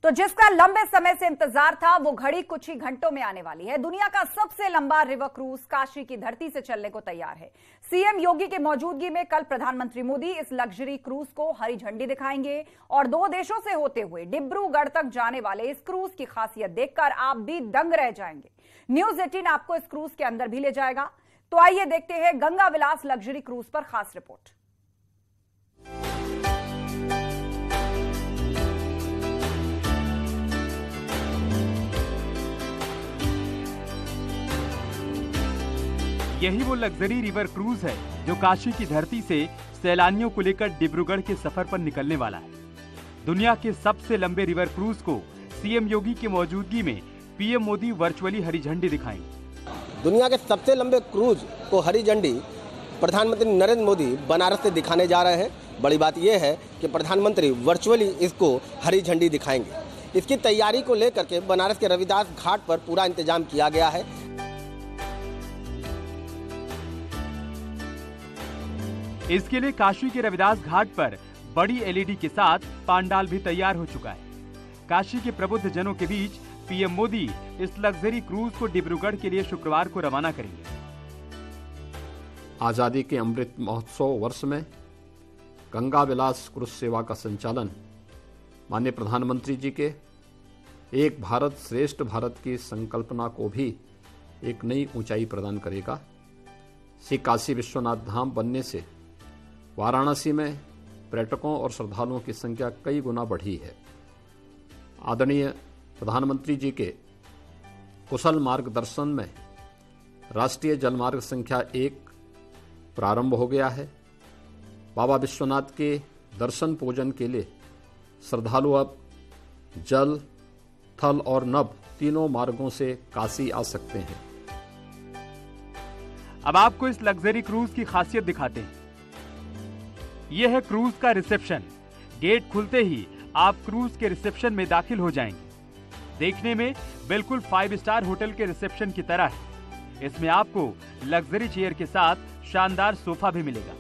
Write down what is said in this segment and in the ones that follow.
तो जिसका लंबे समय से इंतजार था वो घड़ी कुछ ही घंटों में आने वाली है। दुनिया का सबसे लंबा रिवर क्रूज काशी की धरती से चलने को तैयार है। सीएम योगी की मौजूदगी में कल प्रधानमंत्री मोदी इस लग्जरी क्रूज को हरी झंडी दिखाएंगे और 2 देशों से होते हुए डिब्रूगढ़ तक जाने वाले इस क्रूज की खासियत देखकर आप भी दंग रह जाएंगे। न्यूज 18 आपको इस क्रूज के अंदर भी ले जाएगा। तो आइए देखते हैं गंगा विलास लग्जरी क्रूज पर खास रिपोर्ट। यही वो लग्जरी रिवर क्रूज है जो काशी की धरती से सैलानियों को लेकर डिब्रूगढ़ के सफर पर निकलने वाला है। दुनिया के सबसे लंबे रिवर क्रूज को सीएम योगी की मौजूदगी में पीएम मोदी वर्चुअली हरी झंडी दिखाएंगे। दुनिया के सबसे लंबे क्रूज को हरी झंडी प्रधानमंत्री नरेंद्र मोदी बनारस से दिखाने जा रहे हैं। बड़ी बात यह है कि प्रधानमंत्री वर्चुअली इसको हरी झंडी दिखाएंगे। इसकी तैयारी को लेकर के बनारस के रविदास घाट पर पूरा इंतजाम किया गया है। इसके लिए काशी के रविदास घाट पर बड़ी एलईडी के साथ पांडाल भी तैयार हो चुका है। काशी के प्रबुद्ध जनों के बीच पीएम मोदी इस लग्जरी क्रूज को डिब्रूगढ़ के लिए शुक्रवार को रवाना करेंगे। आजादी के अमृत महोत्सव वर्ष में गंगा विलास क्रूज सेवा का संचालन माननीय प्रधानमंत्री जी के एक भारत श्रेष्ठ भारत की संकल्पना को भी एक नई ऊंचाई प्रदान करेगा। श्री काशी विश्वनाथ धाम बनने से वाराणसी में पर्यटकों और श्रद्धालुओं की संख्या कई गुना बढ़ी है। आदरणीय प्रधानमंत्री जी के कुशल मार्गदर्शन में राष्ट्रीय जलमार्ग संख्या 1 प्रारंभ हो गया है। बाबा विश्वनाथ के दर्शन पूजन के लिए श्रद्धालु अब जल, थल और नभ तीनों मार्गों से काशी आ सकते हैं। अब आपको इस लग्जरी क्रूज की खासियत दिखाते हैं। यह है क्रूज का रिसेप्शन। गेट खुलते ही आप क्रूज के रिसेप्शन में दाखिल हो जाएंगे। देखने में बिल्कुल 5 स्टार होटल के रिसेप्शन की तरह है। इसमें आपको लग्जरी चेयर के साथ शानदार सोफा भी मिलेगा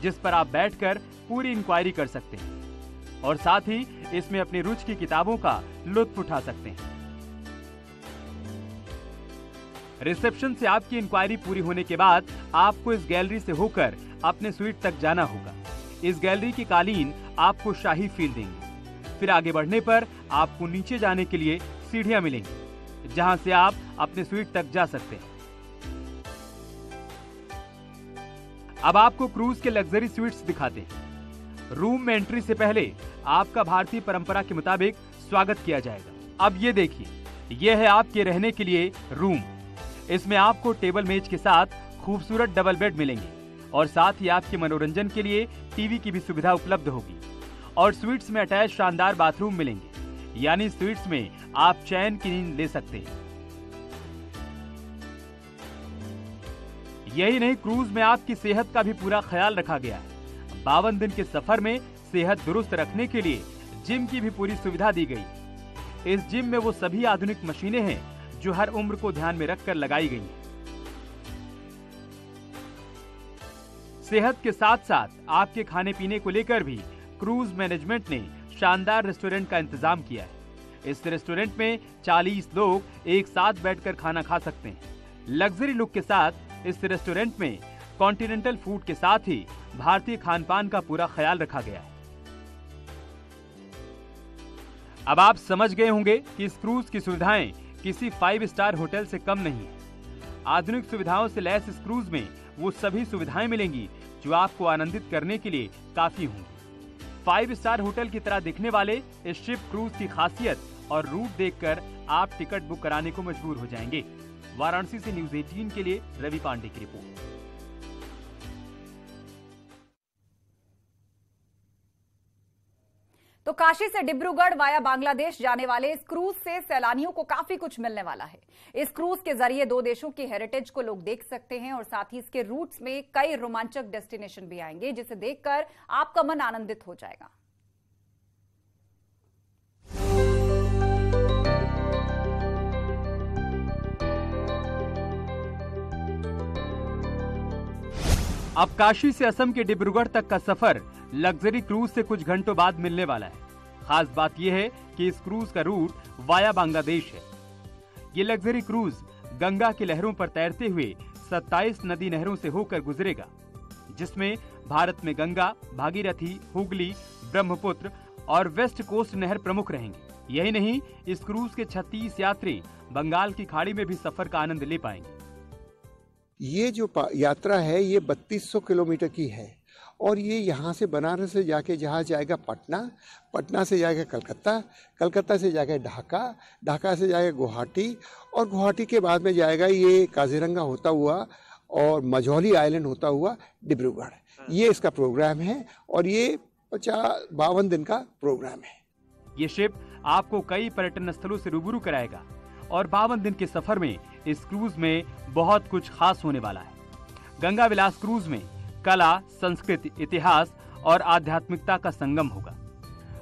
जिस पर आप बैठकर पूरी इंक्वायरी कर सकते हैं और साथ ही इसमें अपनी रुचि की किताबों का लुत्फ उठा सकते हैं। रिसेप्शन से आपकी इंक्वायरी पूरी होने के बाद आपको इस गैलरी से होकर अपने स्वीट तक जाना होगा। इस गैलरी की कालीन आपको शाही फील देंगे। फिर आगे बढ़ने पर आपको नीचे जाने के लिए सीढ़ियां मिलेंगी जहां से आप अपने स्वीट तक जा सकते हैं। अब आपको क्रूज के लग्जरी स्वीट्स दिखाते हैं। रूम में एंट्री से पहले आपका भारतीय परंपरा के मुताबिक स्वागत किया जाएगा। अब ये देखिए, यह है आपके रहने के लिए रूम। इसमें आपको टेबल मेज के साथ खूबसूरत डबल बेड मिलेंगे और साथ ही आपके मनोरंजन के लिए टीवी की भी सुविधा उपलब्ध होगी और स्वीट्स में अटैच शानदार बाथरूम मिलेंगे। यानी स्वीट्स में आप चैन की नींद ले सकते हैं। यही नहीं, क्रूज में आपकी सेहत का भी पूरा ख्याल रखा गया है। 52 दिन के सफर में सेहत दुरुस्त रखने के लिए जिम की भी पूरी सुविधा दी गई। इस जिम में वो सभी आधुनिक मशीनें हैं जो हर उम्र को ध्यान में रखकर लगाई गई हैं। सेहत के साथ साथ आपके खाने पीने को लेकर भी क्रूज मैनेजमेंट ने शानदार रेस्टोरेंट का इंतजाम किया है। इस रेस्टोरेंट में 40 लोग एक साथ बैठकर खाना खा सकते हैं। लग्जरी लुक के साथ इस रेस्टोरेंट में कॉन्टिनेंटल फूड के साथ ही भारतीय खान पान का पूरा ख्याल रखा गया है। अब आप समझ गए होंगे कि इस क्रूज की सुविधाएं किसी 5 स्टार होटल से कम नहीं है। आधुनिक सुविधाओं से लैस इस क्रूज में वो सभी सुविधाएं मिलेंगी जो आपको आनंदित करने के लिए काफी होंगी। 5 स्टार होटल की तरह दिखने वाले इस शिप क्रूज की खासियत और रूट देखकर आप टिकट बुक कराने को मजबूर हो जाएंगे। वाराणसी से न्यूज 18 के लिए रवि पांडे की रिपोर्ट। तो काशी से डिब्रूगढ़ वाया बांग्लादेश जाने वाले इस क्रूज से सैलानियों को काफी कुछ मिलने वाला है। इस क्रूज के जरिए 2 देशों की हेरिटेज को लोग देख सकते हैं और साथ ही इसके रूट्स में कई रोमांचक डेस्टिनेशन भी आएंगे जिसे देखकर आपका मन आनंदित हो जाएगा। अब काशी से असम के डिब्रूगढ़ तक का सफर लग्जरी क्रूज से कुछ घंटों बाद मिलने वाला है। खास बात यह है कि इस क्रूज का रूट वाया बांग्लादेश है। ये लग्जरी क्रूज गंगा की लहरों पर तैरते हुए 27 नदी नहरों से होकर गुजरेगा, जिसमें भारत में गंगा, भागीरथी, हुगली, ब्रह्मपुत्र और वेस्ट कोस्ट नहर प्रमुख रहेंगे। यही नहीं, इस क्रूज के 36 यात्री बंगाल की खाड़ी में भी सफर का आनंद ले पाएंगे। ये जो यात्रा है ये 3200 किलोमीटर की है और ये यहाँ से बनारस से जाके जहाँ जाएगा पटना, पटना से जाएगा कलकत्ता, कलकत्ता से जाएगा ढाका, ढाका से जाएगा गुवाहाटी और गुवाहाटी के बाद में जाएगा ये काजीरंगा होता हुआ और मझौली आइलैंड होता हुआ डिब्रूगढ़। ये इसका प्रोग्राम है और ये 52 दिन का प्रोग्राम है। ये शिप आपको कई पर्यटन स्थलों से रूबरू कराएगा और 52 दिन के सफर में इस क्रूज में बहुत कुछ खास होने वाला है। गंगा विलास क्रूज में कला, संस्कृति, इतिहास और आध्यात्मिकता का संगम होगा।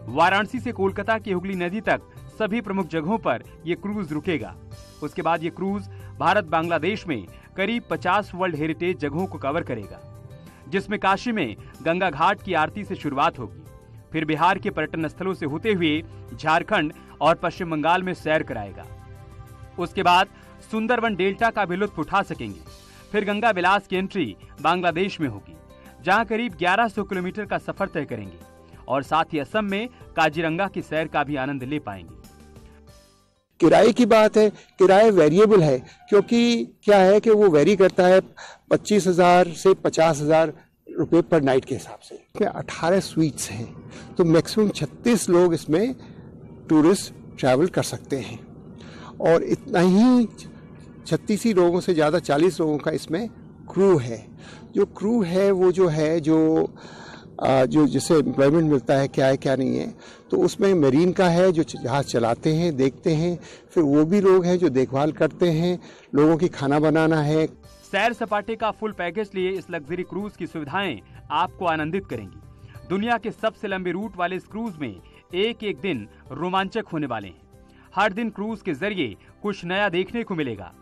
वाराणसी से कोलकाता की हुगली नदी तक सभी प्रमुख जगहों पर ये क्रूज रुकेगा। उसके बाद ये क्रूज भारत बांग्लादेश में करीब 50 वर्ल्ड हेरिटेज जगहों को कवर करेगा, जिसमें काशी में गंगा घाट की आरती से शुरुआत होगी। फिर बिहार के पर्यटन स्थलों से होते हुए झारखंड और पश्चिम बंगाल में सैर कराएगा। उसके बाद सुंदरवन डेल्टा का भी लुत्फ उठा सकेंगे। फिर गंगा विलास की एंट्री बांग्लादेश में होगी, जहां करीब 1100 किलोमीटर का सफर तय करेंगे और साथ ही असम में काजीरंगा की सैर का भी आनंद ले पाएंगे। किराए की बात है, किराए वेरिएबल है क्योंकि क्या है कि वो वेरी करता है 25,000 से 50,000 रुपये पर नाइट के हिसाब से। 18 स्वीट्स हैं तो मैक्सिमम 36 लोग इसमें टूरिस्ट ट्रैवल कर सकते हैं और इतना ही 36 ही लोगों से ज़्यादा 40 लोगों का इसमें क्रू है। जो क्रू है वो जो है जो जिससे एम्प्लॉयमेंट मिलता है क्या है क्या नहीं है, तो उसमें मरीन का है जो जहाज चलाते हैं, देखते हैं, फिर वो भी लोग हैं जो देखभाल करते हैं, लोगों की खाना बनाना है। सैर सपाटे का फुल पैकेज लिए इस लग्जरी क्रूज की सुविधाएं आपको आनंदित करेंगी। दुनिया के सबसे लंबे रूट वाले इस क्रूज में एक एक दिन रोमांचक होने वाले हैं। हर दिन क्रूज के जरिए कुछ नया देखने को मिलेगा।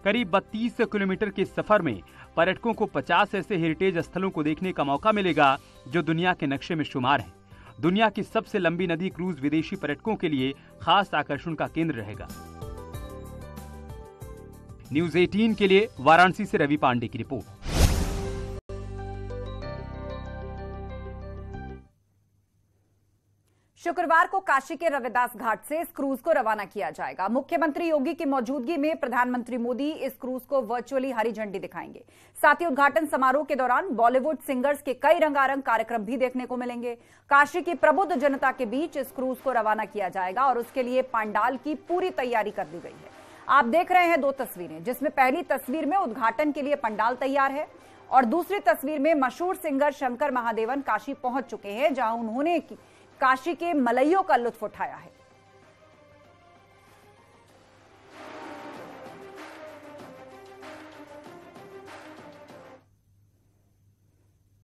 करीब 3200 किलोमीटर के सफर में पर्यटकों को 50 ऐसे हेरिटेज स्थलों को देखने का मौका मिलेगा जो दुनिया के नक्शे में शुमार हैं। दुनिया की सबसे लंबी नदी क्रूज विदेशी पर्यटकों के लिए खास आकर्षण का केंद्र रहेगा। न्यूज़ 18 के लिए वाराणसी से रवि पांडे की रिपोर्ट। शुक्रवार को काशी के रविदास घाट से इस क्रूज को रवाना किया जाएगा। मुख्यमंत्री योगी की मौजूदगी में प्रधानमंत्री मोदी इस क्रूज को वर्चुअली हरी झंडी दिखाएंगे। साथ ही उद्घाटन समारोह के दौरान बॉलीवुड सिंगर्स के कई रंगारंग कार्यक्रम भी देखने को मिलेंगे। काशी की प्रबुद्ध जनता के बीच इस क्रूज को रवाना किया जाएगा और उसके लिए पंडाल की पूरी तैयारी कर दी गई है। आप देख रहे हैं 2 तस्वीरें, जिसमें पहली तस्वीर में उद्घाटन के लिए पंडाल तैयार है और दूसरी तस्वीर में मशहूर सिंगर शंकर महादेवन काशी पहुंच चुके हैं, जहां उन्होंने काशी के मलइयों का लुत्फ उठाया है।